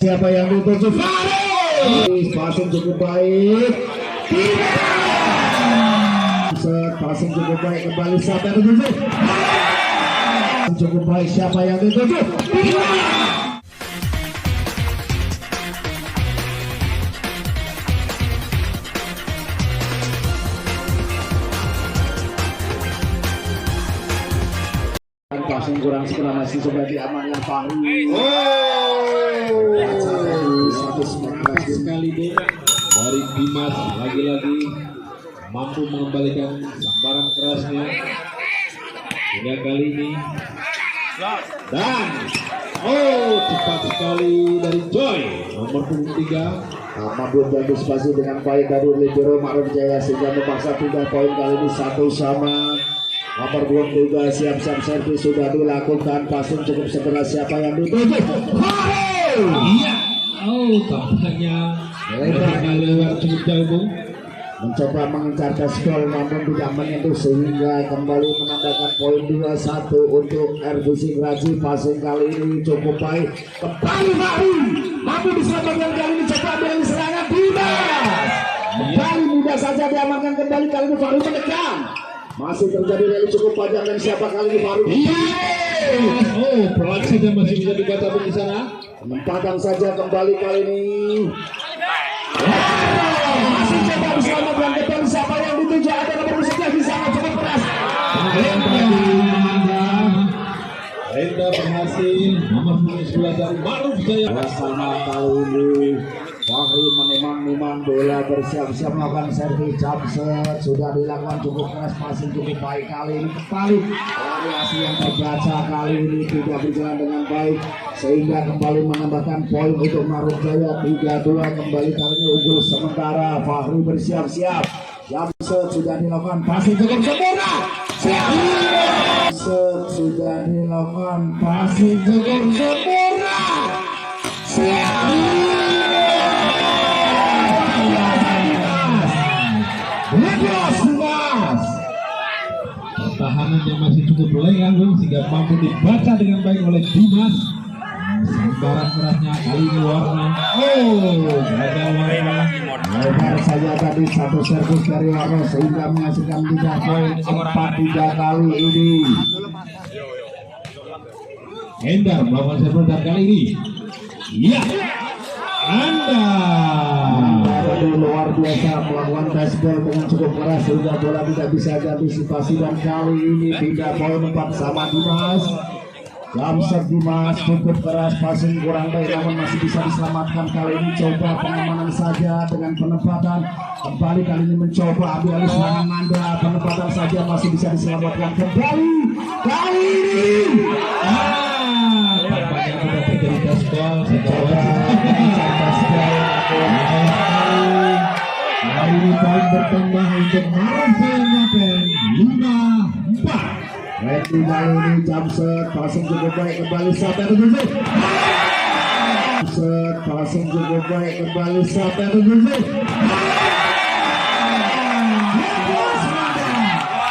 Siapa yang dituju? Passing cukup baik. Passing cukup baik, kembali siapa yang dituju? Cukup baik, siapa yang dituju? Passing kurang sekolah masih coba diamankan Fahri. Satu semangat sekali deh dari Dimas, lagi-lagi mampu mengembalikan sambaran kerasnya hingga kali ini. Dan cepat sekali dari Joy nomor 23. Mampu antisipasi dengan baik dari libero Ma'ruf Jaya sehingga memaksa 3 poin kali ini 1-1. Nomor 23 siap-siap servis sudah dilakukan, passing cukup segera, siapa yang dituju? Iya. Tampaknya lewat cukup jauh. Mencoba mengejar gol namun tidak menyentuh sehingga kembali menambahkan poin 2-1 untuk RBC Keraji. Passing kali ini cukup baik, kembali Fahri mampu diselamatkan kali ini, coba ambil serangan Dimas, kembali mudah saja diamankan kembali kali ini. Fahri menekan, masih terjadi rally cukup panjang dan siapa kali ini Fahri? Pelaksinya masih bisa dibaca di sana. Penempatan saja kembali kali ini. Masih coba diselamatkan kembali, siapa yang dituju? Ada nomor 11 di sana, cukup keras. Renda berhasil, nomor 11 dari Ma'ruf Jaya. Sama kali ini Fahri menimang-nimang bola, bersiap-siap melakukan servis jump shot. Sudah dilakukan cukup keras, passing cukup baik kali ini. Kembali variasi yang terbaca kali ini tidak berjalan dengan baik sehingga kembali menambahkan poin untuk Ma'ruf Jaya 3-2. Kembali kali ini unggul sementara. Fahri bersiap-siap, jump shot sudah dilakukan, passing cukup sempurna. Sudah dilakukan, passing cukup sempurna. Pertahanan yang masih cukup lengah sehingga mampu dibaca dengan baik oleh Dimas. Sambaran kerasnya kali ini warna. Gagal warna. Lebar saja tadi satu servis dari warna sehingga menghasilkan 3 poin, 4-3 kali ini. Endar melakukan servis kali ini. Iya. Anda luar biasa melakukan baseball dengan cukup keras sehingga bola tidak bisa diantisipasi, dan kali ini 3 poin 4 sama Dimas. Jamset Dimas cukup keras, passing kurang baik namun masih bisa diselamatkan. Kali ini coba pengamanan saja dengan penempatan, kembali kali ini mencoba ambil alih serangan Nanda, penempatan saja masih bisa diselamatkan kembali kali ini. Tampaknya sudah terjadi baseball. Kali ini poin bertambah untuk Ma'ruf Jaya 5-4. Randy kali ini jamset, passing cukup baik, kembali siapa yang dituju? Jamset, passing cukup baik, kembali siapa yang dituju?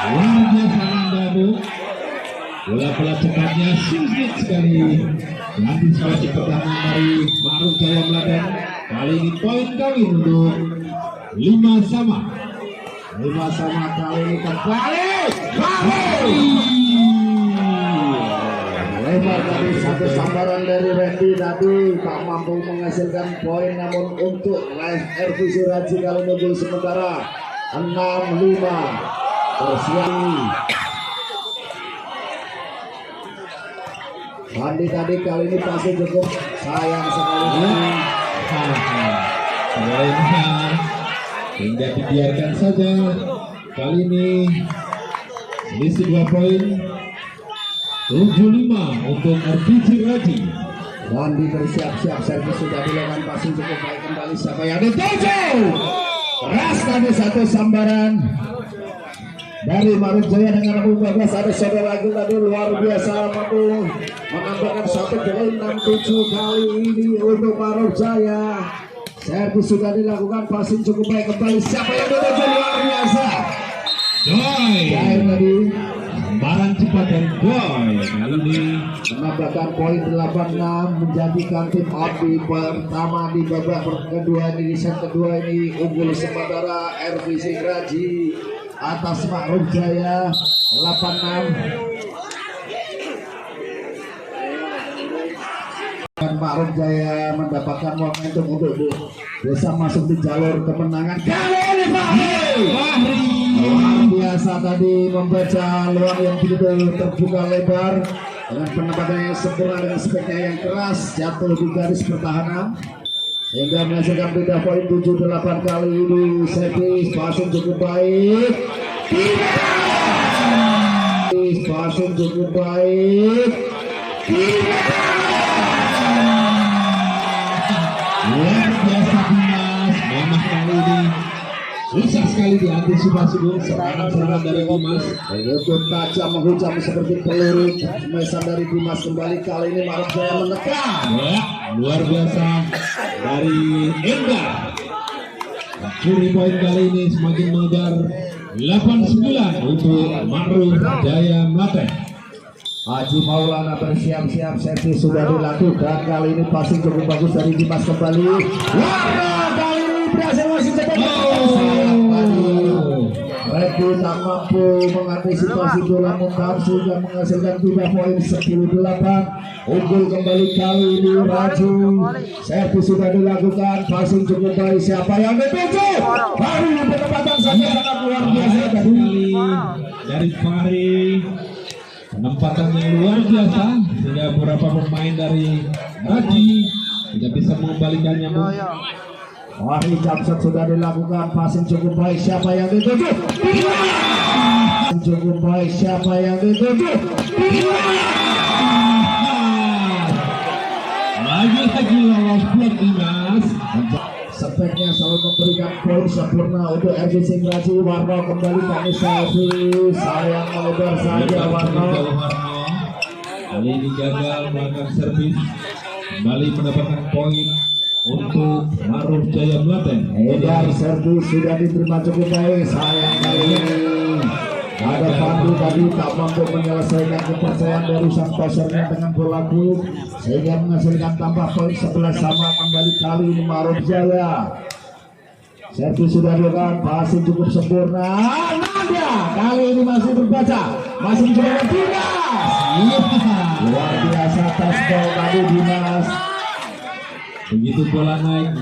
Luar biasa Anda, Bu. Bola-bola cepatnya singkat sekali. Antisipasi pertahanan dari Ma'ruf Jaya Meladan. Kali ini poin kali untuk 5-5. 5-5 kali ini kembali. Lebar tadi satu sambaran dari Randy tadi tak mampu menghasilkan poin, namun untuk RBC Keraji kali ini sementara 6-5 bersiap. Andi tadi kali ini pasti cukup sayang sekali. Hingga dibiarkan saja. Kali ini selisih 2 poin, 7-5 untuk RBC Keraji. Andi bersiap-siap, servis sudah dilakukan, passing cukup baik, kembali siapa yang dituju? Keras tadi satu sambaran dari Ma'ruf Jaya dengan nomor 12. Ada saudara lagi tadi luar biasa mampu menambahkan 1 poin 6-7 kali ini untuk Ma'ruf Jaya. Servis sudah dilakukan, passing cukup baik, kembali siapa yang dituju? Luar biasa. Joy tadi Lebaran cepat dan boy kali ini menambahkan poin 86 menjadikan tim Abdi pertama di babak kedua ini, di set kedua ini unggul sementara RVC Graji atas Ma'ruf Jaya 86. Dan Ma'ruf Jaya mendapatkan momentum untuk bisa masuk di jalur kemenangan kali ini Fahri. Luar biasa tadi membaca luar yang begitu terbuka lebar dengan penempatan yang sempurna dengan speknya yang keras jatuh di garis pertahanan sehingga menghasilkan beda poin 7-8 kali ini. Servis passing cukup baik, passing cukup baik, luar biasa Dimas. Memang kali ini susah sekali diantisipasi dulu serangan dari Dimas. begitu tajam menghujam seperti peluru mesan dari Dimas. Kembali kali ini Ma'ruf Jaya menekan. Ya, luar biasa dari Endar. Curi poin kali ini semakin mengejar 89 untuk Ma'ruf Jaya Melaten. Haji Maulana bersiap-siap, servis sudah dilakukan. Kali ini passing cukup bagus dari Dimas kembali. Warna kali ini berhasil masih cepat. Rebu tak mampu mengantisipasi bola mutar sehingga menghasilkan 3 poin 10-8. Unggul kembali kali ini Raju. Servis sudah dilakukan, passing cukup baik. Siapa yang dituju? Baru penempatan saja sangat luar biasa Kali dari Fahri. Penempatan yang luar biasa sehingga beberapa pemain dari Raji tidak bisa mengembalikannya. Wahid Jamsat sudah dilakukan, passing cukup baik. Siapa yang dituju? Cukup baik. Siapa yang dituju? Lagi-lagi lolos blok Dimas. Speknya selalu memberikan poin sempurna untuk RVC Graji. Warno kembali kami servis, sayang melebar saja Warno. Kali ini gagal melakukan servis, kembali mendapatkan poin untuk Ma'ruf Jaya Melaten. Edar servis sudah diterima cukup baik, sayang kali ini ada Pandu tadi tak mampu menyelesaikan kepercayaan dari sang pasarnya dengan bola quick sehingga menghasilkan tambah poin 11 sama. Kembali kali ini Ma'ruf Jaya. Servis sudah dilakukan, passing cukup sempurna. Nanda kali ini masih berbaca, masih mencoba Dimas. Luar biasa taskol tadi Dimas. Begitu bola naik,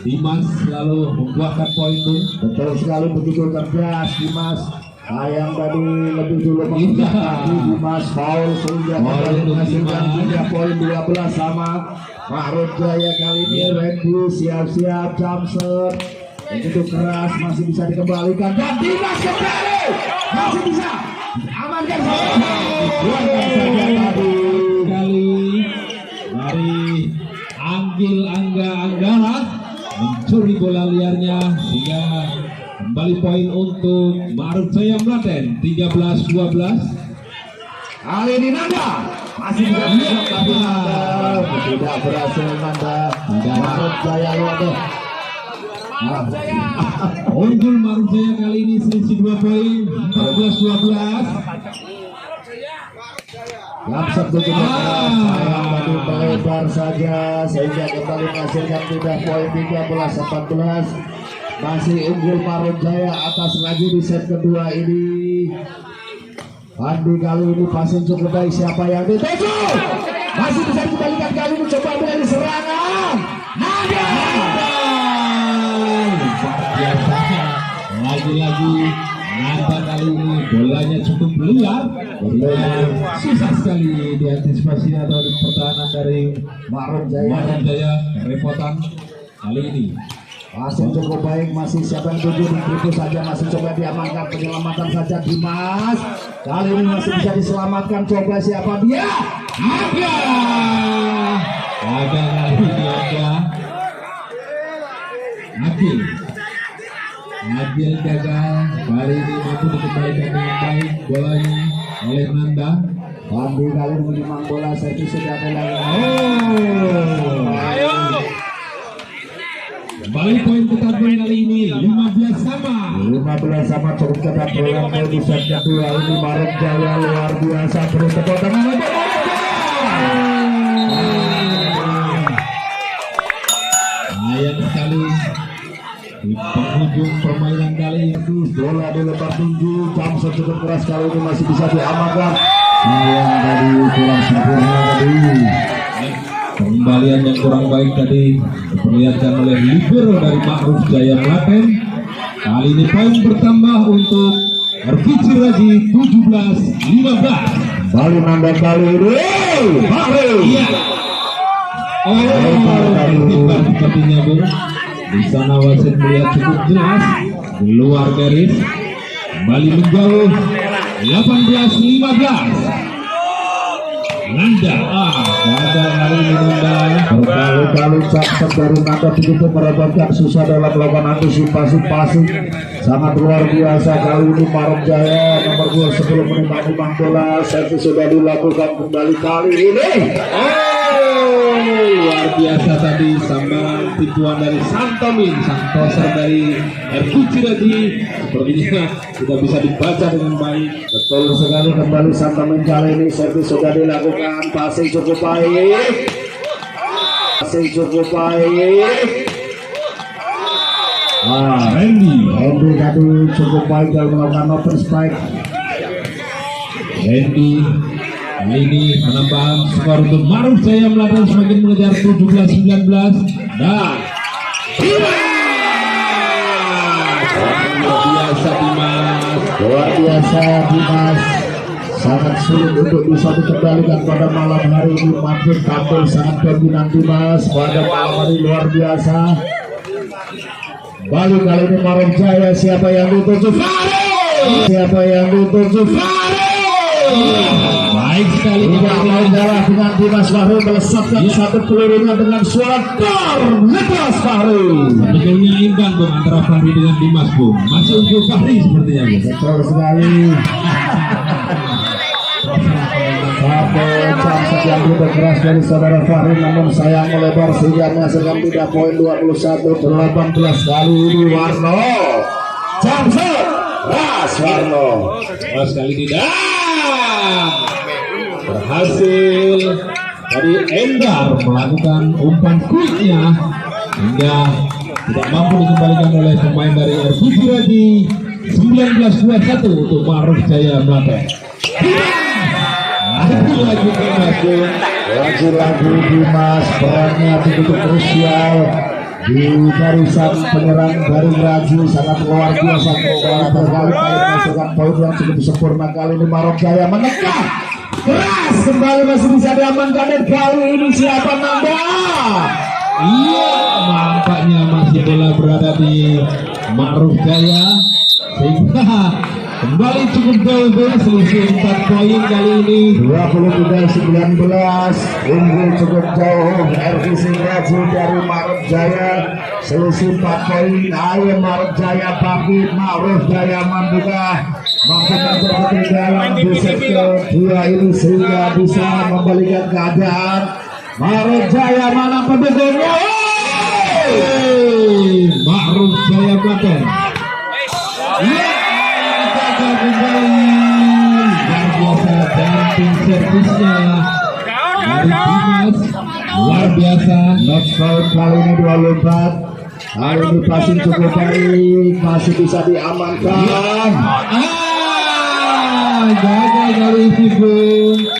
Dimas selalu membuahkan poin itu. Betul sekali, begitu tegas Dimas. Sayang tadi lebih dulu menginjak kaki Dimas, foul sehingga kembali menghasilkan 3 poin 12 sama. Ma'ruf Jaya kali ini ready, siap-siap jumpshot. Begitu keras, masih bisa dikembalikan dan Dimas kembali masih bisa amankan saja. Tadi Kali dari Angga Anggara mencuri bola liarnya sehingga kembali poin untuk Ma'ruf Jaya Melaten 13-12. kali ini Nanda masih bisa tapi Nanda tidak berhasil. Nanda Ma'ruf Jaya luar. Unggul Ma'ruf Jaya kali ini selisih 2 poin 14-12. Lapsat begitu keras, sayang tadi melebar saja sehingga kembali menghasilkan 3 poin 13-14. Masih unggul Ma'ruf Jaya atas lagi di set kedua ini. Andi kali ini passing cukup baik. Siapa yang dituju? Masih bisa dikembalikan kali ini, coba dari serangan. Nanda. Biasanya lagi-lagi Nanda kali ini bolanya cukup liar, susah sekali diantisipasi atau pertahanan dari Ma'ruf Jaya. Ma'ruf Jaya kerepotan kali ini. Passing cukup baik, masih siapa yang tuju itu saja, masih coba diamankan, penyelamatan saja Dimas. Kali ini masih bisa diselamatkan, coba siapa dia? Aga kali ini Agil gagal, kali ini mampu dikembalikan dengan baik bolanya oleh Nanda. Andi kali ini menimang bola, servis sudah ada lagi. Kembali poin ketat kali ini 15 sama. 15 15 sama cukup ketat berlangsung di set kedua ini. Maruk Jaya luar biasa beri tepuk tangan untuk sayang sekali di penghujung permainan kali ini. bola dilempar tinggi, jam cukup keras kali ini masih bisa diamankan. Sayang tadi kurang sempurna tadi. Kembalian yang kurang baik tadi diperlihatkan oleh libero dari Ma'ruf Jaya Melaten. Kali ini poin bertambah untuk Ervisi Raji 17-15. Bali nambah kali ini. Iya. Tertibat sepertinya Bung. Di sana wasit melihat cukup jelas di luar garis. Kembali menjauh 18-15. Nanda gagal hari ini Nanda. Berkali-kali cakap dari Nanda begitu merebutkan susah dalam melakukan antisipasi passing sangat luar biasa. Kali ini Maruk Jaya nomor 2 sebelum menimbang bola servis sudah dilakukan kembali kali ini. Luar biasa tadi sambaran tipuan dari Santomin, sang toser dari Ervisi Raji. Sepertinya tidak bisa dibaca dengan baik. Betul sekali, kembali Santomin kali ini servis sudah dilakukan, passing cukup baik. Passing cukup baik. Hendy tadi cukup baik dalam melakukan open spike. Hendy kali ini menambah skor untuk Ma'ruf Jaya Melaten semakin mengejar 17-19 dan Luar biasa Dimas, sangat sulit untuk bisa dikendalikan pada malam hari ini. Mampir tampil sangat dominan Dimas pada malam hari, luar biasa. Balik kali ini Maruk Jaya, siapa yang dituju? Siapa yang dituju? baik sekali Tidak mau kalah dengan Dimas Fahri, melesatkan satu pelurunya dengan suara dor lepas Fahri. sebetulnya imbang Bung antara Fahri dengan Dimas Bung, masih untuk Fahri sepertinya Bung. Betul sekali. Satu jam sekian lebih keras dari saudara Fahri, namun sayang melebar sehingga menghasilkan tidak poin 21-18 kali ini. Warno jam ras Warno Sekali tidak berhasil dari Endar melakukan umpan quicknya hingga tidak mampu dikembalikan oleh pemain dari Ervisi Raji. 19-21 untuk Ma'ruf Jaya Melaten. Lagi-lagi Dimas perannya begitu krusial di barisan penyerang dari Raji, sangat luar biasa. Berkali-kali menghasilkan poin yang cukup sempurna. Kali ini Maruk Jaya menekan keras, kembali masih bisa diamankan, dan kali ini siapa Nanda? Iya, nampaknya masih bola berada di Ma'ruf Jaya sehingga kembali cukup jauh selisih 4 poin kali ini. 23-19, unggul cukup jauh Ervisi Raji dari Maruk Jaya, selisih 4 poin. Ayo Maruk Jaya bangkit, Ma'ruf Jaya membuka mampu mencetak ketinggalan di set kedua ini sehingga bisa membalikan keadaan. Maruk Jaya mana pendukungnya? Ma'ruf Jaya Melaten. Iya, gagal kembali. Luar biasa jumping servisnya dari Dimas. Luar biasa. Next out kali ini 24. Kali ini passing cukup baik, masih bisa diamankan. Gagal kali ini Bung.